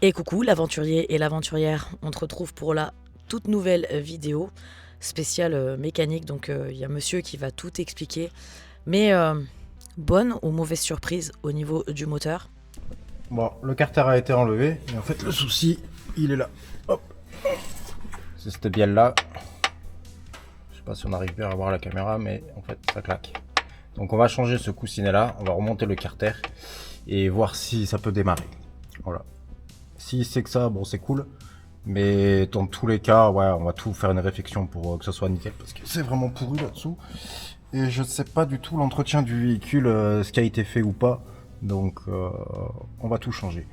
Et coucou l'aventurier et l'aventurière, on te retrouve pour la toute nouvelle vidéo spéciale mécanique. Donc il y a monsieur qui va tout expliquer. Mais bonne ou mauvaise surprise au niveau du moteur? Bon, le carter a été enlevé, et en fait le souci, il est là. Hop. C'est cette bielle là. Je sais pas si on arrive bien à voir la caméra, mais en fait ça claque. Donc on va changer ce coussinet là, on va remonter le carter et voir si ça peut démarrer. Voilà. Si c'est que ça, bon c'est cool. Mais dans tous les cas, ouais, on va tout faire une réflexion pour que ça soit nickel, parce que c'est vraiment pourri là-dessous. Et je sais pas du tout l'entretien du véhicule, ce qui a été fait ou pas. Donc on va tout changer.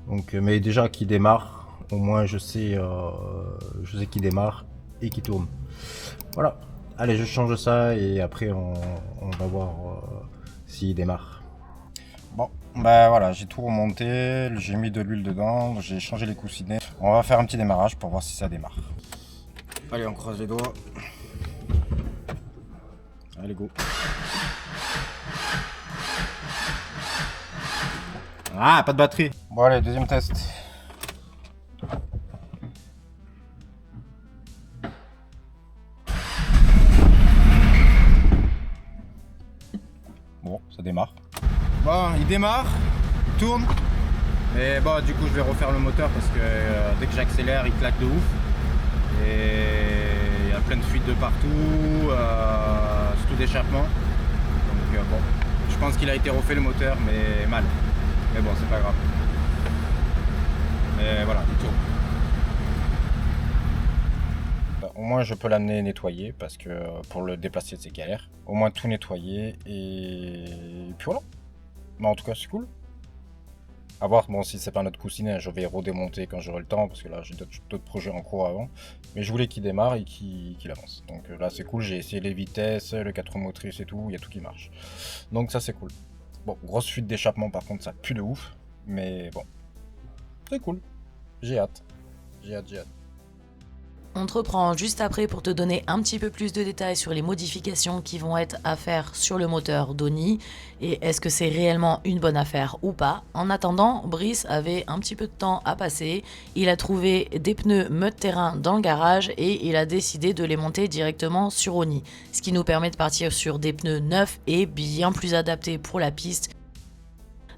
Donc, mais déjà qu'il démarre, au moins je sais qu'il démarre et qu'il tourne. Voilà. Allez, je change ça et après on va voir s'il démarre. Bon, bah voilà, j'ai tout remonté, j'ai mis de l'huile dedans, j'ai changé les coussinets. On va faire un petit démarrage pour voir si ça démarre. Allez, on croise les doigts. Allez, go. Ah, pas de batterie. Bon, allez, deuxième test. Bon, ça démarre. Bon, il démarre, il tourne. Mais bon, du coup, je vais refaire le moteur parce que dès que j'accélère, il claque de ouf. Et il y a plein de fuites de partout, surtout d'échappement. Donc bon, je pense qu'il a été refait le moteur, mais mal. Mais bon, c'est pas grave. Mais voilà, il tourne. Au moins je peux l'amener nettoyer parce que pour le déplacer c'est galère. Au moins tout nettoyer et puis voilà. Mais en tout cas c'est cool. A voir, bon si c'est pas notre coussinet, je vais redémonter quand j'aurai le temps parce que là j'ai d'autres projets en cours avant. Mais je voulais qu'il démarre et qu'il avance. Donc là c'est cool, j'ai essayé les vitesses, le 4 roues motrices et tout, il y a tout qui marche. Donc ça c'est cool. Bon, grosse fuite d'échappement par contre ça pue de ouf. Mais bon, c'est cool. J'ai hâte. J'ai hâte. On te reprend juste après pour te donner un petit peu plus de détails sur les modifications qui vont être à faire sur le moteur d'Oni et est-ce que c'est réellement une bonne affaire ou pas. En attendant, Brice avait un petit peu de temps à passer, il a trouvé des pneus mode terrain dans le garage et il a décidé de les monter directement sur Oni, ce qui nous permet de partir sur des pneus neufs et bien plus adaptés pour la piste.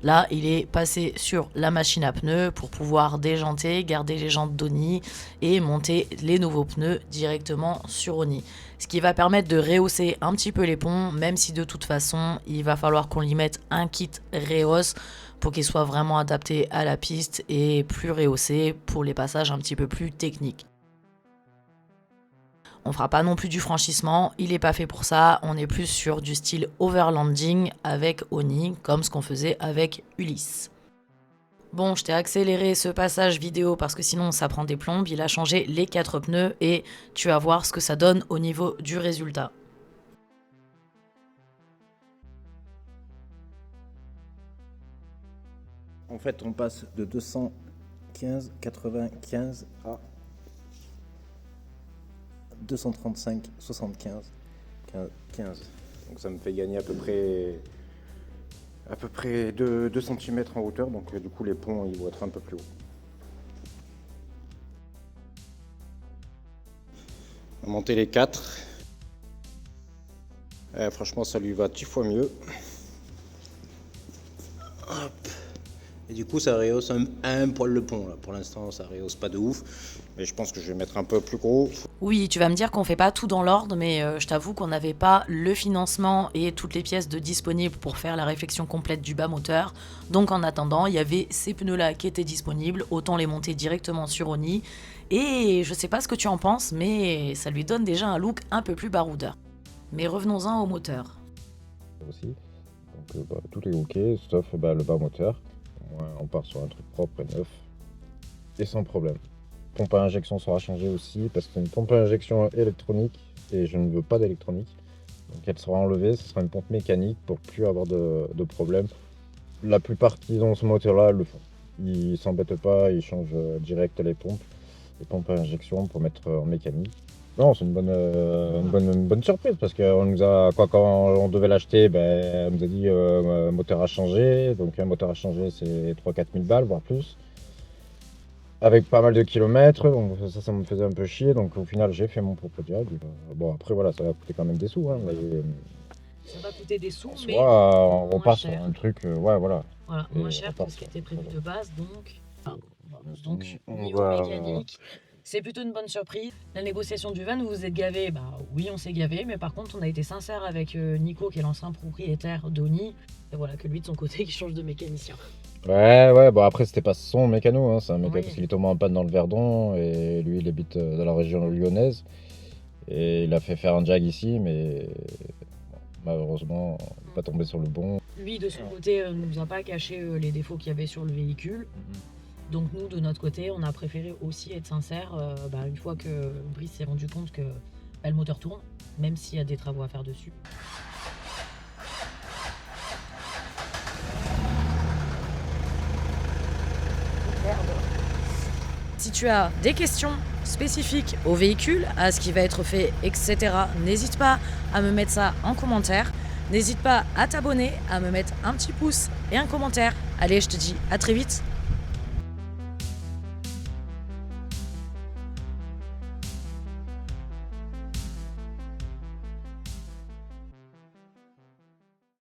Là, il est passé sur la machine à pneus pour pouvoir déjanter, garder les jantes d'Oni et monter les nouveaux pneus directement sur Oni. Ce qui va permettre de rehausser un petit peu les ponts, même si de toute façon, il va falloir qu'on lui mette un kit rehausse pour qu'il soit vraiment adapté à la piste et plus rehaussé pour les passages un petit peu plus techniques. On fera pas non plus du franchissement, il est pas fait pour ça, on est plus sur du style overlanding avec Oni, comme ce qu'on faisait avec Ulysse. Bon, je t'ai accéléré ce passage vidéo parce que sinon ça prend des plombes, il a changé les 4 pneus et tu vas voir ce que ça donne au niveau du résultat. En fait, on passe de 215,95 à 235,75, 15. Donc ça me fait gagner à peu près 2 cm en hauteur. Donc du coup, les ponts ils vont être un peu plus hauts. On va monter les 4. Franchement, ça lui va 10 fois mieux. Hop. Et du coup, ça rehausse un poil le pont. Là. Pour l'instant, ça rehausse pas de ouf. Mais je pense que je vais mettre un peu plus gros. Oui, tu vas me dire qu'on fait pas tout dans l'ordre, mais je t'avoue qu'on n'avait pas le financement et toutes les pièces de disponibles pour faire la réflexion complète du bas moteur. Donc en attendant, il y avait ces pneus-là qui étaient disponibles, autant les monter directement sur Oni. Et je sais pas ce que tu en penses, mais ça lui donne déjà un look un peu plus baroudeur. Mais revenons-en au moteur. Aussi. Donc tout est ok, sauf le bas moteur. Au moins, on part sur un truc propre et neuf et sans problème. Pompe à injection sera changée aussi parce que c'est une pompe à injection électronique et je ne veux pas d'électronique. Donc elle sera enlevée, ce sera une pompe mécanique pour plus avoir de problème. La plupart qui ont ce moteur là le font. Ils s'embêtent pas, ils changent direct les pompes à injection pour mettre en mécanique. Non, c'est une bonne surprise parce qu'on nous a, quand on devait l'acheter, on nous a dit moteur à changer. Donc un moteur à changer, c'est 3 000 à 4 000 balles, voire plus. avec pas mal de kilomètres, donc ça me faisait un peu chier. Donc au final, j'ai fait mon propre diable. Bon, après, voilà, ça va coûter quand même des sous, hein, mais Ça va coûter des sous, en mais soi, on moins repart sur cher. un truc, ouais, voilà. Voilà, Et moins cher on que ce qui part était prévu sur- de base, donc... On niveau va- mécanique, c'est plutôt une bonne surprise. La négociation du van, vous vous êtes gavé? Bah oui, on s'est gavé, mais par contre, on a été sincère avec Nico, qui est l'ancien propriétaire d'Oni, et voilà, que lui, de son côté, qui change de mécanicien. Ouais, bon après c'était pas son mécano, hein, c'est un mécano Oui. parce qu'il est tombé en panne dans le Verdon et lui il habite dans la région lyonnaise et il a fait faire un jag ici mais malheureusement il n'est pas tombé sur le bon. Lui, de son côté, ne nous a pas caché les défauts qu'il y avait sur le véhicule. Donc nous, de notre côté, on a préféré aussi être sincère une fois que Brice s'est rendu compte que le moteur tourne, même s'il y a des travaux à faire dessus. Si tu as des questions spécifiques au véhicule, à ce qui va être fait, etc., n'hésite pas à me mettre ça en commentaire. N'hésite pas à t'abonner, à me mettre un petit pouce et un commentaire. Allez, je te dis à très vite